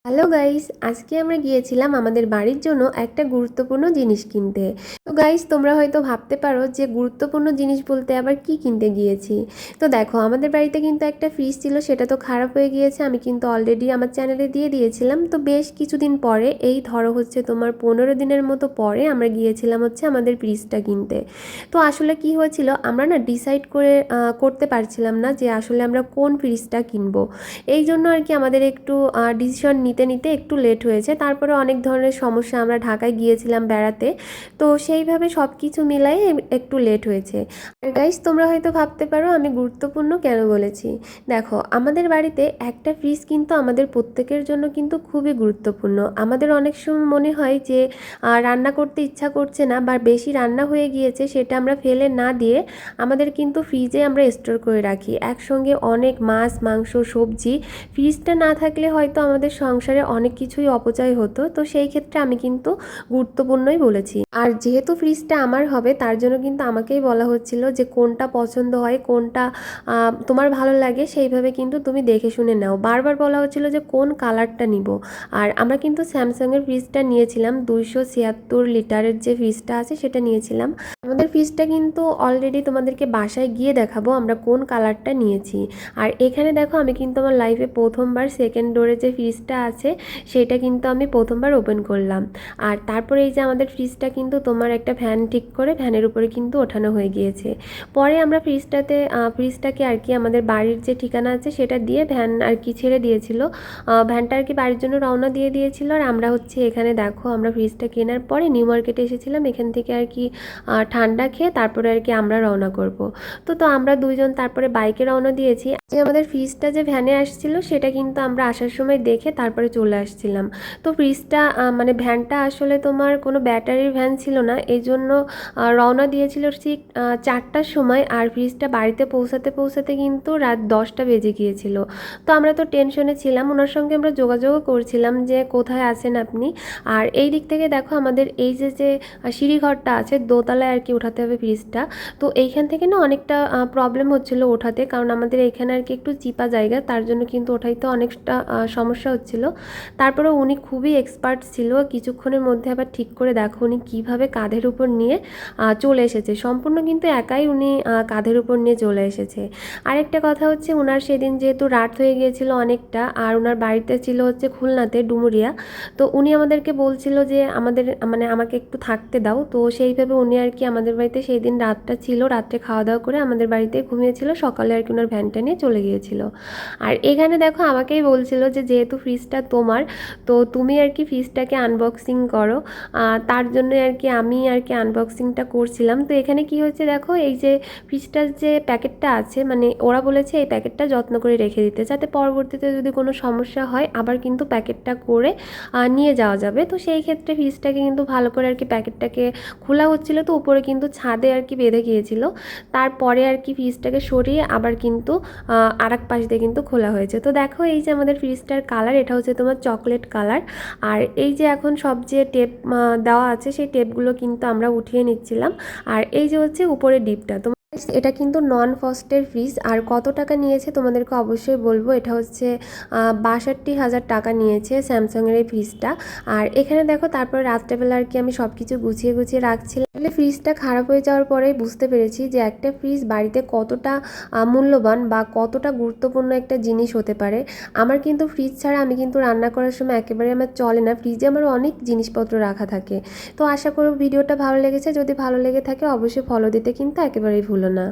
Hello guys, আজকে আমরা গিয়েছিলাম আমাদের বাড়ির জন্য একটা গুরুত্বপূর্ণ জিনিস কিনতে। তো গাইস, তোমরা হয়তো ভাবতে পারো যে গুরুত্বপূর্ণ জিনিস বলতে আবার কি কিনতে গিয়েছি। তো দেখো, আমাদের বাড়িতে কিন্তু একটা ফ্রিজ ছিল, সেটা তো খারাপ হয়ে গিয়েছে। আমি কিন্তু অলরেডি আমার চ্যানেলে দিয়ে দিয়েছিলাম। তো বেশ কিছুদিন পরে, এই ধরো হচ্ছে তোমার 15 দিনের মতো পরে আমরা গিয়েছিলাম হচ্ছে আমাদের ফ্রিজটা কিনতে। তো আসলে কি হয়েছিল, আমরা না ডিসাইড করতে পারছিলাম না যে আসলে আমরা কোন ফ্রিজটা কিনবো। এই জন্য আর কি আমাদের একটু ডিসিশন নিতে নিতে একটু লেট হয়েছে। তারপরে অনেক ধরনের সমস্যা, আমরা ঢাকায় গিয়েছিলাম বেড়াতে, তো সেইভাবে সব কিছু মিলাই একটু লেট হয়েছে। আর গাইস, তোমরা হয়তো ভাবতে পারো আমি গুরুত্বপূর্ণ কেন বলেছি। দেখো, আমাদের বাড়িতে একটা ফ্রিজ কিন্তু আমাদের প্রত্যেকের জন্য কিন্তু খুবই গুরুত্বপূর্ণ। আমাদের অনেক সময় মনে হয় যে রান্না করতে ইচ্ছা করছে না বা বেশি রান্না হয়ে গিয়েছে, সেটা আমরা ফেলে না দিয়ে আমাদের কিন্তু ফ্রিজে আমরা স্টোর করে রাখি একসঙ্গে অনেক মাছ, মাংস, সবজি। ফ্রিজটা না থাকলে হয়তো আমাদের সংসারে অনেক কিছুই অপচয় হতো। তো সেই ক্ষেত্রে আমি কিন্তু গুরুত্বপূর্ণই বলেছি। আর যেহেতু ফ্রিজটা আমার হবে, তার জন্য কিন্তু আমাকেই বলা হচ্ছিল যে কোনটা পছন্দ হয়, কোনটা তোমার ভালো লাগে, সেইভাবে কিন্তু তুমি দেখে শুনে নাও। বারবার বলা হচ্ছিল যে কোন কালারটা নিব। আর আমরা কিন্তু স্যামসাংয়ের ফ্রিজটা নিয়েছিলাম, 276 লিটারের যে ফ্রিজটা আছে সেটা নিয়েছিলাম। আমাদের ফ্রিজটা কিন্তু অলরেডি তোমাদেরকে বাসায় গিয়ে দেখাবো আমরা কোন কালারটা নিয়েছি। আর এখানে দেখো, আমি কিন্তু আমার লাইফে প্রথমবার সেকেন্ড ডোরে যে ফ্রিজটা আছে সেটা কিন্তু আমি প্রথমবার ওপেন করলাম। আর তারপরে এই যে আমাদের ফ্রিজটা কিন্তু তোমার একটা ফ্যান ঠিক করে ফ্যানের উপরে কিন্তু ওঠানো হয়ে গিয়েছে। পরে আমরা ফ্রিজটাকে আর কি আমাদের বাড়ির যে ঠিকানা আছে সেটা দিয়ে ভ্যান আর কি ছেড়ে দিয়েছিল। ভ্যানটা আর কি বাড়ির জন্য রওনা দিয়ে দিয়েছিল। আর আমরা হচ্ছে এখানে দেখো, আমরা ফ্রিজটা কেনার পরে নিউ মার্কেটে এসেছিলাম, এখান থেকে আর কি ঠান্ডা খেয়ে তারপরে আর কি আমরা রওনা করব। তো আমরা দুইজন তারপরে বাইকে রওনা দিয়েছি। যে আমাদের ফ্রিজটা যে ভ্যানে আসছিল সেটা কিন্তু আমরা আসার সময় দেখে তারপরে চলে আসছিলাম। তো ফ্রিজটা মানে ভ্যানটা আসলে তোমার কোনো ব্যাটারির ভ্যান ছিল না, এই জন্য রওনা দিয়েছিল ঠিক 4টার সময়। আর ফ্রিজটা বাড়িতে পৌঁছাতে পৌঁছাতে কিন্তু রাত 10টা বেজে গিয়েছিল। তো আমরা তো টেনশনে ছিলাম, ওনার সঙ্গে আমরা যোগাযোগও করছিলাম যে কোথায় আছেন আপনি। আর এই দিক থেকে দেখো, আমাদের এই যে সিঁড়িঘরটা আছে, দোতলায় আর কি উঠাতে হবে ফ্রিজটা। তো এইখান থেকে না অনেকটা প্রবলেম হচ্ছিল ওঠাতে, কারণ আমাদের এখানে আর কি একটু চিপা জায়গা, তার জন্য কিন্তু ওঠাইতে অনেকটা সমস্যা হচ্ছিল। তারপরে উনি খুবই এক্সপার্ট ছিল, কিছুক্ষণের মধ্যে আবার ঠিক করে দেখো উনি কীভাবে কাঁধের উপর নিয়ে চলে এসেছে। সম্পূর্ণ কিন্তু একাই উনি কাঁধের উপর নিয়ে চলে এসেছে। আরেকটা কথা হচ্ছে, ওনার সেদিন যেহেতু রাত হয়ে গিয়েছিল অনেকটা, আর ওনার বাড়িতে ছিল হচ্ছে খুলনাতে ডুমুরিয়া। তো উনি আমাদেরকে বলছিল যে আমাকে একটু থাকতে দাও। তো সেইভাবে উনি আর কি আমাদের বাড়িতে সেই দিন রাতটা ছিল, রাত্রে খাওয়া দাওয়া করে আমাদের বাড়িতে ঘুমিয়েছিল, সকালে আর কি ওনার ভ্যানটা নিয়ে চলে গিয়েছিল। আর এখানে দেখো, আমাকেই বলছিল যে যেহেতু ফ্রিজটা তোমার, তো তুমি আর কি ফ্রিজটাকে আনবক্সিং করো। তার জন্য আর কি আমি আর কি আনবক্সিংটা করছিলাম। তো এখানে কি হচ্ছে দেখো, এই যে ফ্রিজটার যে প্যাকেটটা আছে, মানে ওরা বলেছে এই প্যাকেটটা যত্ন করে রেখে দিতে, যাতে পরবর্তীতে যদি কোনো সমস্যা হয় আবার কিন্তু প্যাকেটটা করে নিয়ে যাওয়া যাবে। তো সেই ক্ষেত্রে ফ্রিজটাকে কিন্তু ভালো করে আর কি প্যাকেটটাকে খোলা হচ্ছিল, তো উপরে কিন্তু ছাদে আর কি বেঁধে গিয়েছিল। তারপরে আর কি ফ্রিজটাকে সরিয়ে আবার কিন্তু আর এক পাশ দিয়ে কিন্তু খোলা হয়েছে। তো দেখো, এই যে আমাদের ফ্রিজটার কালার, এটা হচ্ছে তোমার চকলেট কালার। আর এই যে এখন সব যে টেপ দেওয়া আছে, সেই টেপগুলো কিন্তু আমরা উঠিয়ে নিচ্ছিলাম। আর এই যে হচ্ছে উপরে ডিপটা, এটা কিন্তু নন ফ্রস্টের ফ্রিজ। আর কত টাকা নিয়েছে তোমাদেরকে অবশ্যই বলবো। এটা হচ্ছে 62,000 টাকা নিয়েছে স্যামসাংয়ের এই ফ্রিজটা। আর এখানে দেখো, তারপরে রাত্রেবেলা আর কি আমি সব কিছু গুছিয়ে গুছিয়ে রাখছিলাম। আসলে ফ্রিজটা খারাপ হয়ে যাওয়ার পরেই বুঝতে পেরেছি যে একটা ফ্রিজ বাড়িতে কতটা মূল্যবান বা কতটা গুরুত্বপূর্ণ একটা জিনিস হতে পারে। আমার কিন্তু ফ্রিজ ছাড়া আমি কিন্তু রান্না করার সময় একেবারে আমার চলে না, ফ্রিজে আমার অনেক জিনিসপত্র রাখা থাকে। তো আশা করব ভিডিওটা ভালো লেগেছে। যদি ভালো লেগে থাকে অবশ্যই ফলো দিতে কিন্তু একেবারেই ভুলো না।